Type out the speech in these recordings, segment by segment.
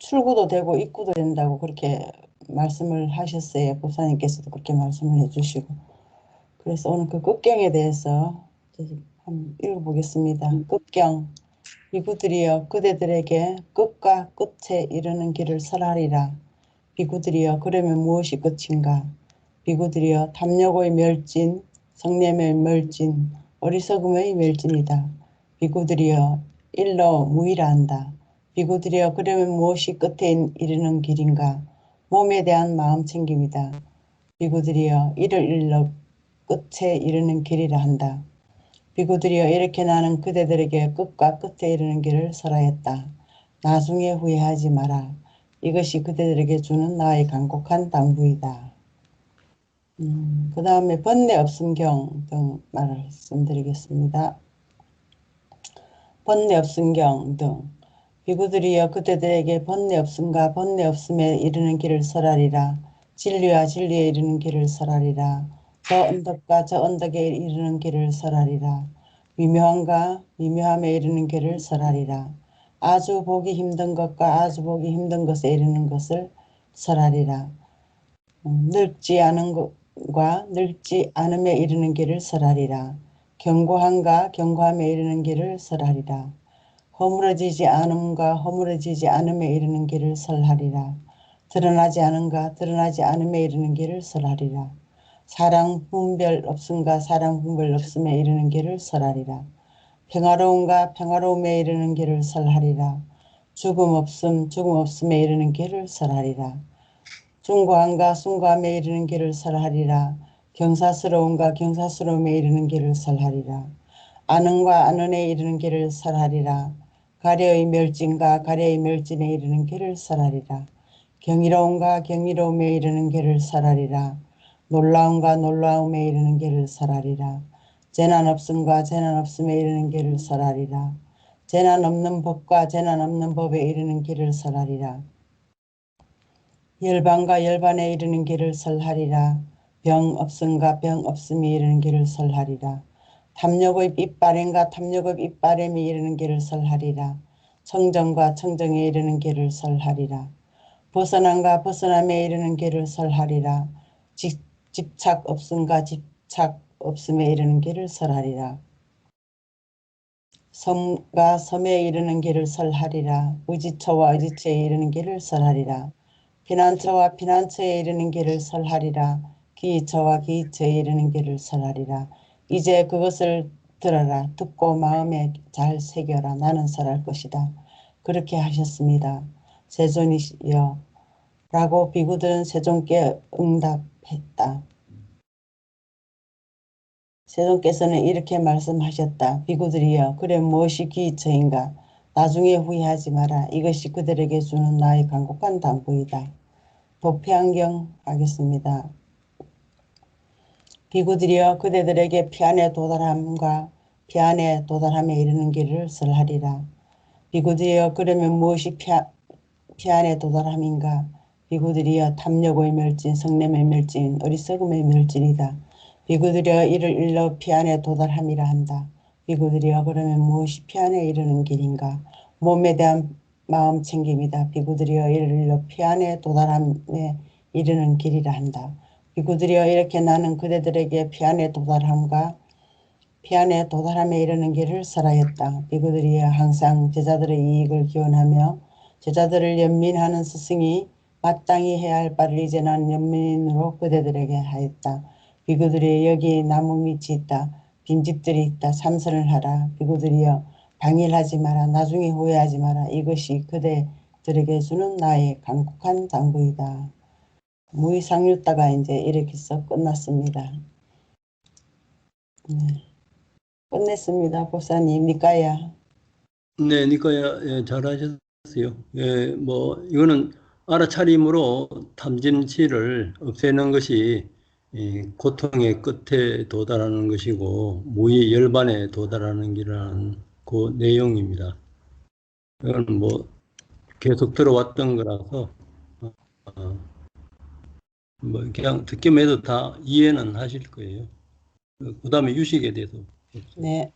출구도 되고 입구도 된다고 그렇게 말씀을 하셨어요. 법사님께서도 그렇게 말씀을 해주시고. 그래서 오늘 그 끝경에 대해서 한번 읽어보겠습니다. 끝경. 비구들이여 그대들에게 끝과 끝에 이르는 길을 설하리라. 비구들이여 그러면 무엇이 끝인가? 비구들이여 탐욕의 멸진, 성냄의 멸진, 어리석음의 멸진이다. 비구들이여 일러 무의라한다. 비구들이여 그러면 무엇이 끝에 이르는 길인가? 몸에 대한 마음 챙김이다. 비구들이여 이를 일러 끝에 이르는 길이라 한다. 비구들이여 이렇게 나는 그대들에게 끝과 끝에 이르는 길을 설하였다. 나중에 후회하지 마라. 이것이 그대들에게 주는 나의 간곡한 당부이다. 그 다음에 번뇌 없음경 등 말씀드리겠습니다. 번뇌 없음경 등 비구들이여 그대들에게 번뇌 없음과 번뇌 없음에 이르는 길을 설하리라. 진리와 진리에 이르는 길을 설하리라. 저 언덕과 저 언덕에 이르는 길을 설하리라. 미묘함과 미묘함에 이르는 길을 설하리라. 아주 보기 힘든 것과 아주 보기 힘든 것에 이르는 것을 설하리라. 늙지 않은 것과 늙지 않음에 이르는 길을 설하리라. 견고함과 견고함에 이르는 길을 설하리라. 허물어지지 않음과 허물어지지 않음에 이르는 길을 설하리라. 드러나지 않음과 드러나지 않음에 이르는 길을 설하리라. 사랑 분별 없음과 사랑 분별 없음에 이르는 길을 설하리라. 평화로움과 평화로움에 이르는 길을 설하리라. 죽음 없음 죽음 없음에 이르는 길을 설하리라. 숭고함과 숭고함에 이르는 길을 설하리라. 경사스러움과 경사스러움에 이르는 길을 설하리라. 아는과 아는에 이르는 길을 설하리라. 가려의 멸진과 가려의 멸진에 이르는 길을 설하리라. 경이로움과 경이로움에 이르는 길을 설하리라. 놀라움과 놀라움에 이르는 길을 설하리라. 재난 없음과 재난 없음에 이르는 길을 설하리라. 재난 없는 법과 재난 없는 법에 이르는 길을 설하리라. 열반과 열반에 이르는 길을 설하리라. 병 없음과 병 없음에 이르는 길을 설하리라. 탐욕의 빗바램과 탐욕의 빗바램에 이르는 길을 설하리라. 청정과 청정에 이르는 길을 설하리라. 벗어남과 벗어남에 이르는 길을 설하리라. 집착 없음과 집착 없음에 이르는 길을 설하리라. 섬과 섬에 이르는 길을 설하리라. 의지처와 의지처에 이르는 길을 설하리라. 피난처와 피난처에 이르는 길을 설하리라. 기이처와 기이처에 이르는 길을 설하리라. 이제 그것을 들어라. 듣고 마음에 잘 새겨라. 나는 설할 것이다. 그렇게 하셨습니다. 세존이여 라고 비구들은 세존께 응답했다. 세존께서는 이렇게 말씀하셨다. 비구들이여 그래 무엇이 기이처인가? 나중에 후회하지 마라. 이것이 그들에게 주는 나의 간곡한 당부이다. 도피안경 하겠습니다. 비구들이여 그대들에게 피안에 도달함과 피안에 도달함에 이르는 길을 설하리라. 비구들이여 그러면 무엇이 피안에 도달함인가? 비구들이여 탐욕의 멸진, 성냄의 멸진, 어리석음의 멸진이다. 비구들이여 이를 일러 피안에 도달함이라 한다. 비구들이여 그러면 무엇이 피안에 이르는 길인가? 몸에 대한 마음 챙김이다. 비구들이여 이를 일러 피안에 도달함에 이르는 길이라 한다. 비구들이여 이렇게 나는 그대들에게 피안에 도달함과 피안에 도달함에 이르는 길을 설하였다. 비구들이여 항상 제자들의 이익을 기원하며 제자들을 연민하는 스승이 마땅히 해야 할 바를 이제 나는 연민으로 그대들에게 하였다. 비구들이 여기 나무 밑이 있다. 빈집들이 있다. 참선을 하라. 비구들이여 방일하지 마라. 나중에 후회하지 마라. 이것이 그대들에게 주는 나의 간곡한 당부이다. 무의상률다가 이제 이렇게 써 끝났습니다. 네. 끝냈습니다. 법사님, 니까야. 네, 니까야, 예, 잘하셨어요. 예, 뭐 이거는 알아차림으로 탐진치를 없애는 것이 이 고통의 끝에 도달하는 것이고 무의 열반에 도달하는 길이라는 그 내용입니다. 이건 뭐 계속 들어왔던 거라서 뭐 그냥 듣기만 해도 다 이해는 하실 거예요. 그 다음에 유식에 대해서. 네.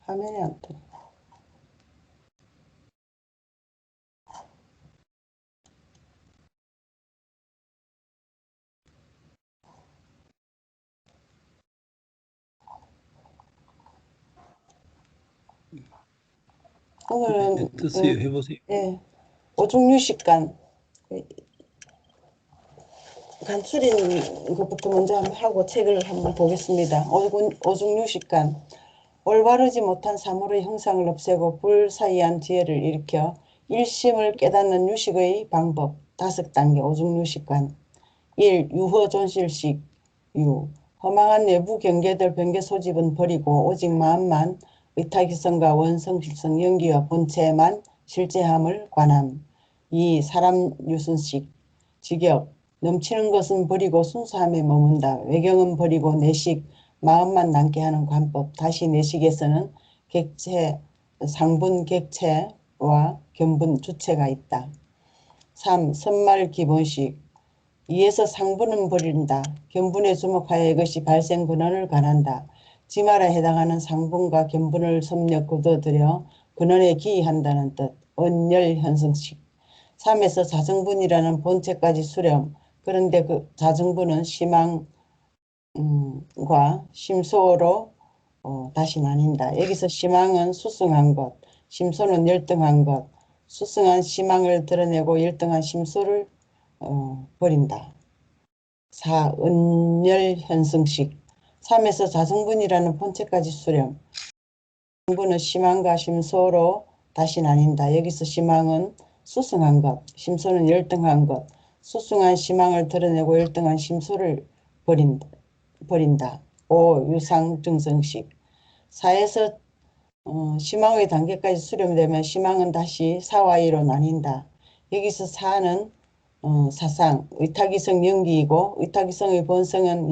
화면이 안 떠. 오늘은 뜨세요. 해보세요. 예, 오중유식간 간추린 것부터 먼저 한번 하고 책을 한번 보겠습니다. 오중유식간 올바르지 못한 사물의 형상을 없애고 불사이한 지혜를 일으켜 일심을 깨닫는 유식의 방법 5단계 오중유식관 1. 유허존실식 유. 허망한 내부 경계들 변개 소집은 버리고 오직 마음만 의타기성과 원성실성 연기와 본체만 실제함을 관함. 2. 사람 유순식 직역 넘치는 것은 버리고 순수함에 머문다. 외경은 버리고 내식 마음만 남게 하는 관법. 다시 내식에서는 객체 상분 객체와 견분 주체가 있다. 3. 선말 기본식 이에서 상분은 버린다. 견분에 주목하여 이것이 발생 근원을 관한다. 지말에 해당하는 상분과 견분을 섭렵 거둬들여 근원에 기이한다는 뜻. 언열 현성식 3에서 자정분이라는 본체까지 수렴. 그런데 그 자정분은 시망과 심소로 다시 나뉜다. 여기서 시망은 수승한 것, 심소는 열등한 것, 수승한 시망을 드러내고 열등한 심소를 버린다. 4. 은열현승식 3에서 자성분이라는 본체까지 수렴. 성분은 심앙과 심소로 다시 나뉜다. 여기서 심앙은 수승한 것, 심소는 열등한 것, 수승한 심앙을 드러내고 열등한 심소를 버린다. 5. 유상증성식 4에서 심앙의 단계까지 수렴되면 심앙은 다시 사와 이로 나뉜다. 여기서 사는 사상, 의타기성 연기이고 의타기성의 본성은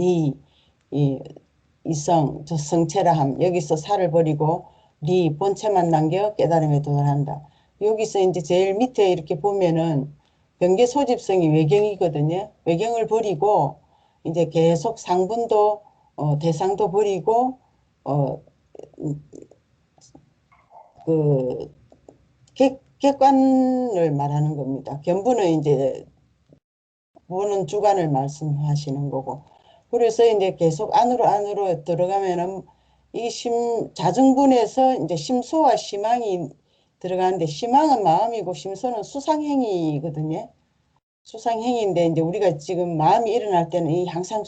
이성, 저 성체라 함. 여기서 사를 버리고 리 본체만 남겨 깨달음에 도달한다. 여기서 이제 제일 밑에 이렇게 보면은 변개 소집성이 외경이거든요. 외경을 버리고 이제 계속 상분도 대상도 버리고 그 객관을 말하는 겁니다. 견부는 이제 보는 주관을 말씀하시는 거고. 그래서 이제 계속 안으로 들어가면은 이 자정분에서 이제 심소와 심망이 들어가는데 심망은 마음이고 심소는 수상행위거든요. 수상행위인데 이제 우리가 지금 마음이 일어날 때는 이 항상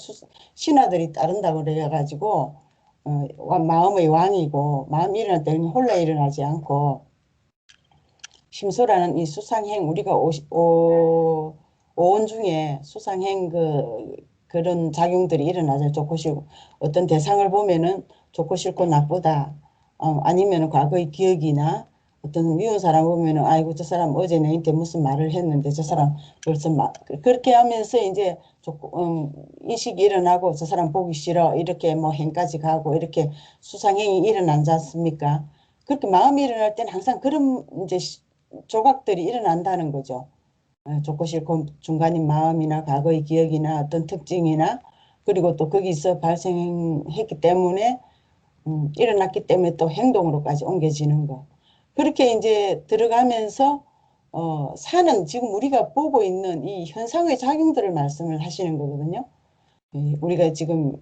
신하들이 따른다고 그래가지고 마음의 왕이고 마음이 일어날 때는 홀로 일어나지 않고 심소라는 이 수상행 우리가 오온 중에 수상행 그런 작용들이 일어나죠. 좋고 싫고 어떤 대상을 보면은 좋고 싫고 나쁘다. 아니면은 과거의 기억이나 어떤 미운 사람 보면은 아이고 저 사람 어제 내한테 무슨 말을 했는데 저 사람 벌써 그렇게 하면서 이제 인식이 일어나고 저 사람 보기 싫어 이렇게 뭐 행까지 가고 이렇게 수상행이 일어나지 않습니까? 그렇게 마음이 일어날 때는 항상 그런 이제 조각들이 일어난다는 거죠. 좋고 싫고 중간인 마음이나 과거의 기억이나 어떤 특징이나 그리고 또 거기서 발생했기 때문에 일어났기 때문에 또 행동으로까지 옮겨지는 거. 그렇게 이제 들어가면서 사는 지금 우리가 보고 있는 이 현상의 작용들을 말씀을 하시는 거거든요. 우리가 지금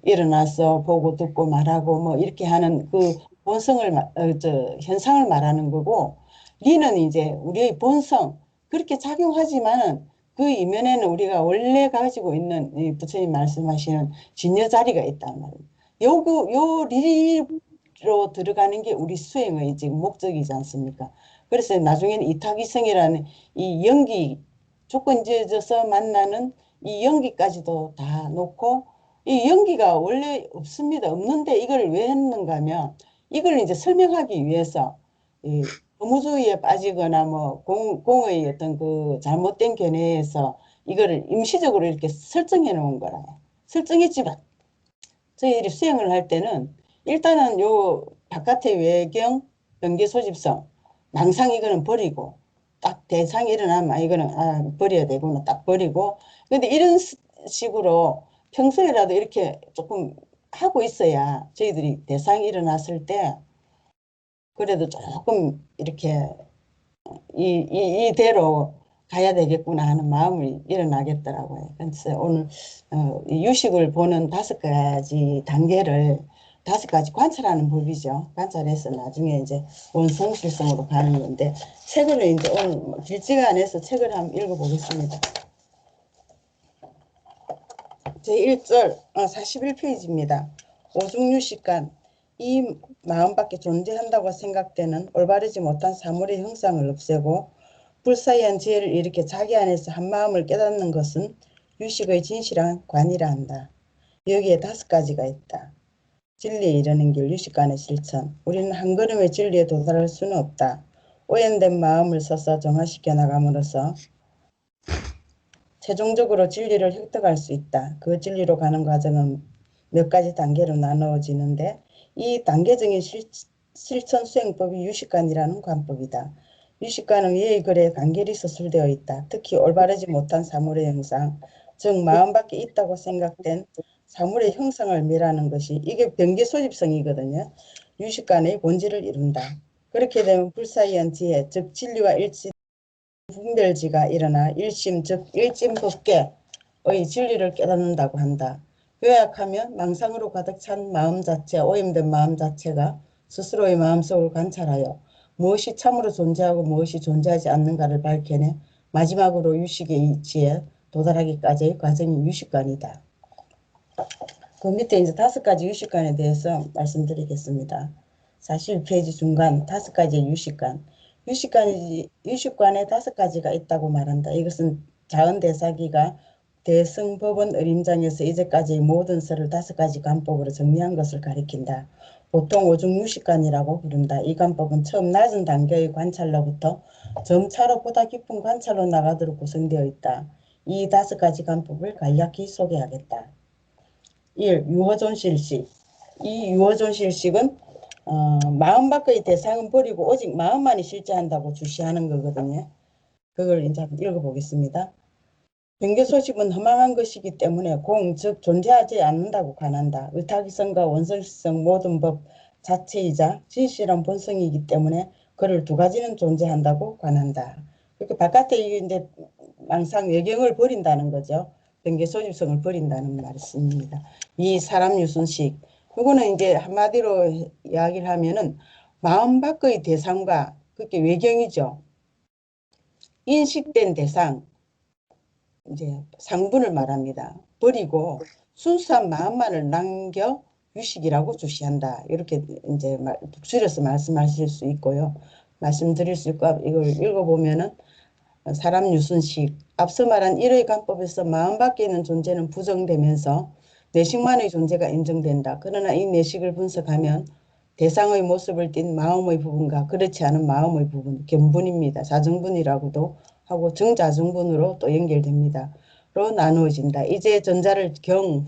일어나서 보고 듣고 말하고 뭐 이렇게 하는 그 본성을 현상을 말하는 거고 리는 이제 우리의 본성 그렇게 작용하지만은 그 이면에는 우리가 원래 가지고 있는 이 부처님 말씀하시는 진여 자리가 있단 말이에요. 요 리로 들어가는 게 우리 수행의 지금 목적이지 않습니까? 그래서 나중에는 이타기성이라는 이 연기 조건지어져서 만나는 이 연기까지도 다 놓고 이 연기가 원래 없습니다. 없는데 이걸 왜 했는가 하면 이걸 이제 설명하기 위해서 이 의무주의에 빠지거나 뭐 공의 어떤 그 잘못된 견해에서 이거를 임시적으로 이렇게 설정해 놓은 거라. 설정했지만 저희들이 수행을 할 때는 일단은 요 바깥의 외경, 변개 소집성, 망상 이거는 버리고 딱 대상이 일어나면 이거는 버려야 되구나 딱 버리고 근데 이런 식으로 평소에라도 이렇게 조금 하고 있어야 저희들이 대상이 일어났을 때 그래도 조금 이렇게 이대로 가야 되겠구나 하는 마음이 일어나겠더라고요. 그래서 오늘 이 유식을 보는 5가지 단계를 5가지 관찰하는 법이죠. 관찰해서 나중에 이제 원성실성으로 가는 건데 책을 이제 오늘 뭐 길지가 않아서 책을 한번 읽어보겠습니다. 제1절 41페이지입니다. 오중유식간 이 마음밖에 존재한다고 생각되는 올바르지 못한 사물의 형상을 없애고 불사의한 지혜를 일으켜 자기 안에서 한 마음을 깨닫는 것은 유식의 진실한 관이라 한다. 여기에 5가지가 있다. 진리에 이르는 길, 유식간의 실천. 우리는 한 걸음의 진리에 도달할 수는 없다. 오염된 마음을 써서 정화시켜 나감으로써 최종적으로 진리를 획득할 수 있다. 그 진리로 가는 과정은 몇 가지 단계로 나누어지는데 이 단계적인 실천 수행법이 유식관이라는 관법이다. 유식관은 예의 글에 간결히 서술되어 있다. 특히 올바르지 못한 사물의 형상, 즉 마음밖에 있다고 생각된 사물의 형상을 멸하는 것이 이게 병계 소집성이거든요. 유식관의 본질을 이룬다. 그렇게 되면 불사의한 지혜, 즉 진리와 일치 분별지가 일어나 일심 즉 일심법계의 진리를 깨닫는다고 한다. 요약하면 망상으로 가득 찬 마음 자체, 오염된 마음 자체가 스스로의 마음속을 관찰하여 무엇이 참으로 존재하고 무엇이 존재하지 않는가를 밝혀내 마지막으로 유식의 이치에 도달하기까지의 과정이 유식관이다. 그 밑에 이제 5가지 유식관에 대해서 말씀드리겠습니다. 41페이지 중간 5가지의 유식관. 유식관에 5가지가 있다고 말한다. 이것은 자은대사기가 대승법원 어림장에서 이제까지의 모든 설을 5가지 관법으로 정리한 것을 가리킨다. 보통 오중유식관이라고 부른다. 이 관법은 처음 낮은 단계의 관찰로부터 점차로 보다 깊은 관찰로 나가도록 구성되어 있다. 이 5가지 관법을 간략히 소개하겠다. 1. 유허존실식. 이 유허존실식은 마음 밖의 대상은 버리고 오직 마음만이 실제한다고 주시하는 거거든요. 그걸 이제 한번 읽어보겠습니다. 병계소집은 허망한 것이기 때문에 공, 즉 존재하지 않는다고 관한다. 의탁이성과 원성성 모든 법 자체이자 진실한 본성이기 때문에 그를 2가지는 존재한다고 관한다. 그러니까 바깥에 이제 망상 외경을 버린다는 거죠. 병계소집성을 버린다는 말씀입니다. 이 사람 유순식. 이거는 이제 한마디로 이야기를 하면은 마음 밖의 대상과 그게 외경이죠. 인식된 대상, 이제 상분을 말합니다. 버리고 순수한 마음만을 남겨 유식이라고 주시한다. 이렇게 이제 줄여서 말씀하실 수 있고요. 말씀드릴 수 있고 이걸 읽어보면은 사람 유순식. 앞서 말한 1의 관법에서 마음 밖에 있는 존재는 부정되면서 내식만의 존재가 인정된다. 그러나 이 내식을 분석하면 대상의 모습을 띤 마음의 부분과 그렇지 않은 마음의 부분, 견분입니다. 자정분이라고도 하고 정자정분으로 또 연결됩니다. 로 나누어진다. 이제 전자를 경,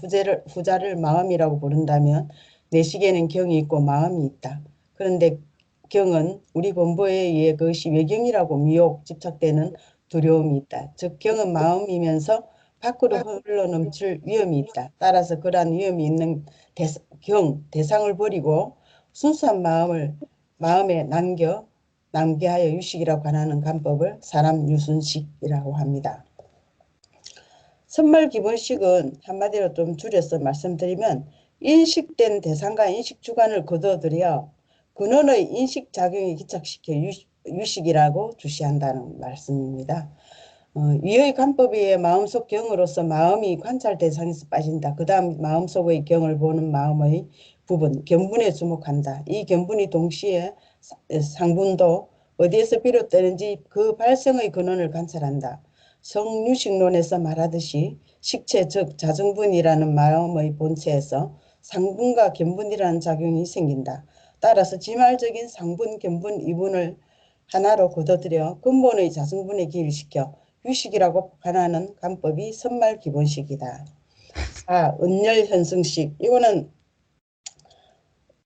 후자를 마음이라고 부른다면 내식에는 경이 있고 마음이 있다. 그런데 경은 우리 본보에 의해 그것이 외경이라고 미혹, 집착되는 두려움이 있다. 즉 경은 마음이면서 밖으로 흘러넘칠 위험이 있다. 따라서 그러한 위험이 있는 대상을 버리고 순수한 마음에 남게하여 유식이라고 관하는 관법을 사람 유순식이라고 합니다. 선말 기본식은 한마디로 좀 줄여서 말씀드리면 인식된 대상과 인식주관을 거둬들여 근원의 인식작용에 기착시켜 유식이라고 주시한다는 말씀입니다. 위의 관법에 의해 마음속 경으로서 마음이 관찰 대상에서 빠진다. 그 다음 마음속의 경을 보는 마음의 부분, 견분에 주목한다. 이 견분이 동시에 상분도 어디에서 비롯되는지 그 발생의 근원을 관찰한다. 성유식론에서 말하듯이 식체 즉 자정분이라는 마음의 본체에서 상분과 견분이라는 작용이 생긴다. 따라서 지말적인 상분, 견분, 이분을 하나로 거둬들여 근본의 자성분에 기일시켜 유식이라고 관하는 관법이 선말 기본식이다. 4. 은열현승식. 이거는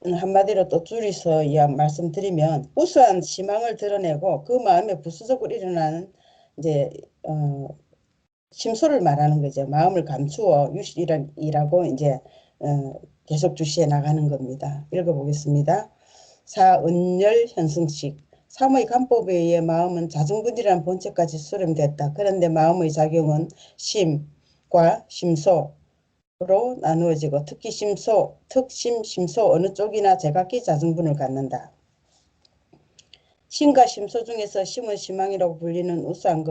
한마디로 또 줄여서 말씀드리면 우수한 희망을 드러내고 그 마음에 부수적으로 일어나는 이제 심소를 말하는 거죠. 마음을 감추어 유식이라고 이제 계속 주시해 나가는 겁니다. 읽어보겠습니다. 사은열 현승식. 삼의 간법에 의해 마음은 자정분이라는 본체까지 수렴됐다. 그런데 마음의 작용은 심과 심소로 나누어지고 특히 심소, 특심, 심소 어느 쪽이나 제각기 자정분을 갖는다. 심과 심소 중에서 심은 심망이라고 불리는 우수한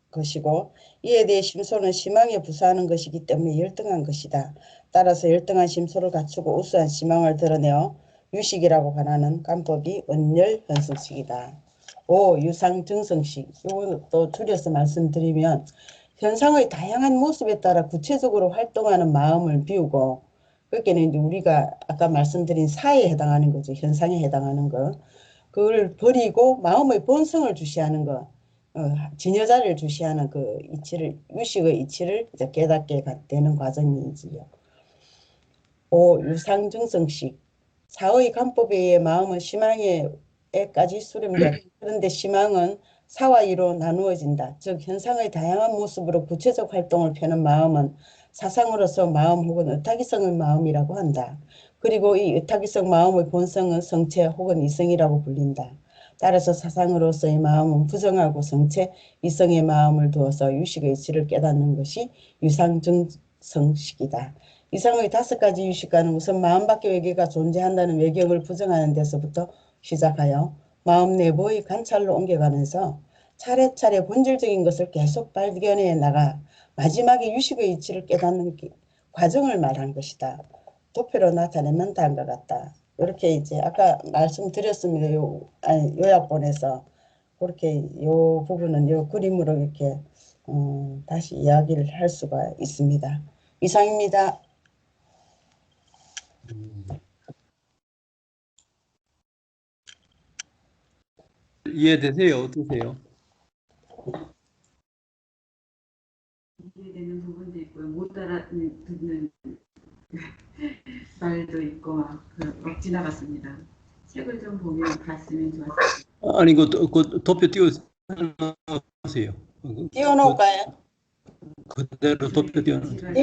것이고 이에 대해 심소는 심망에 부수하는 것이기 때문에 열등한 것이다. 따라서 열등한 심소를 갖추고 우수한 심망을 드러내어 유식이라고 관하는 간법이 은열 현승식이다. 5. 유상증성식. 이것도 줄여서 말씀드리면 현상의 다양한 모습에 따라 구체적으로 활동하는 마음을 비우고 그렇게는 이제 우리가 아까 말씀드린 사에 해당하는 거죠. 현상에 해당하는 거. 그걸 버리고 마음의 본성을 주시하는 것, 진여자를 주시하는 그 이치를, 유식의 이치를 이제 깨닫게 되는 과정이지요. 5. 유상증성식. 사의 간법에 의해 마음은 심망에까지 수렴된다. 그런데 심망은 사와 이로 나누어진다. 즉 현상의 다양한 모습으로 구체적 활동을 펴는 마음은 사상으로서 마음 혹은 의탁이성의 마음이라고 한다. 그리고 이 의탁이성 마음의 본성은 성체 혹은 이성이라고 불린다. 따라서 사상으로서의 마음은 부정하고 성체, 이성의 마음을 두어서 유식의 이치를 깨닫는 것이 유상증성식이다. 이상의 5가지 유식과는 우선 마음 밖의 외계가 존재한다는 외경을 부정하는 데서부터 시작하여 마음 내부의 관찰로 옮겨가면서 차례차례 본질적인 것을 계속 발견해 나가 마지막에 유식의 이치를 깨닫는 과정을 말한 것이다. 도표로 나타내면 다음과 같다. 이렇게 이제 아까 말씀드렸습니다. 요약본에서 그렇게 요 부분은 요 그림으로 이렇게 다시 이야기를 할 수가 있습니다. 이상입니다. 이해되세요? 어떠세요? 이해되는 부분도 있고요. 못 알아듣는 말도 있고 막 지나갔습니다. 책을 좀 봤으면 좋았어요. 아니 그 도표 띄우세요. 띄워놓을까요? 그대로 도표 띄워놓으세요.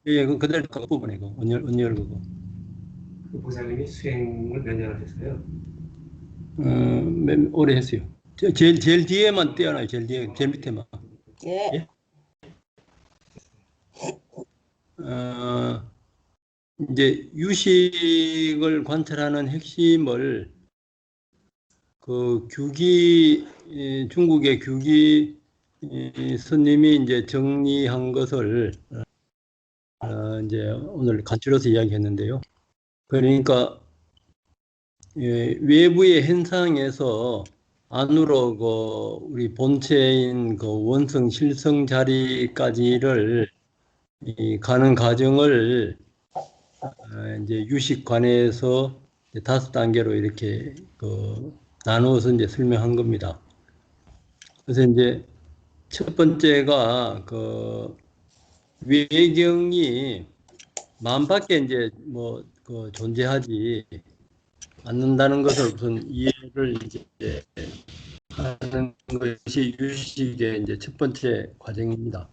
예, 그 그대로 그 부분에 그 언열 그거. 그 보살님이 수행을 몇 년 하셨어요? 오래 했어요. 제일 뒤에만 띄워놔요. 제일 뒤에, 제일 밑에만. 예. 예? 이제 유식을 관찰하는 핵심을 그 규기, 중국의 규기 스님이 이제 정리한 것을 이제 오늘 간추려서 이야기했는데요. 그러니까 외부의 현상에서 안으로 그 우리 본체인 그 원성 실성 자리까지를 가는 과정을 이제 유식관에서 5단계로 이렇게 나누어서 이제 설명한 겁니다. 그래서 이제 첫 번째가 그 외경이 마음 밖에 이제 존재하지 않는다는 것을 우선 이해를 이제 하는 것이 유식의 이제 첫 번째 과정입니다.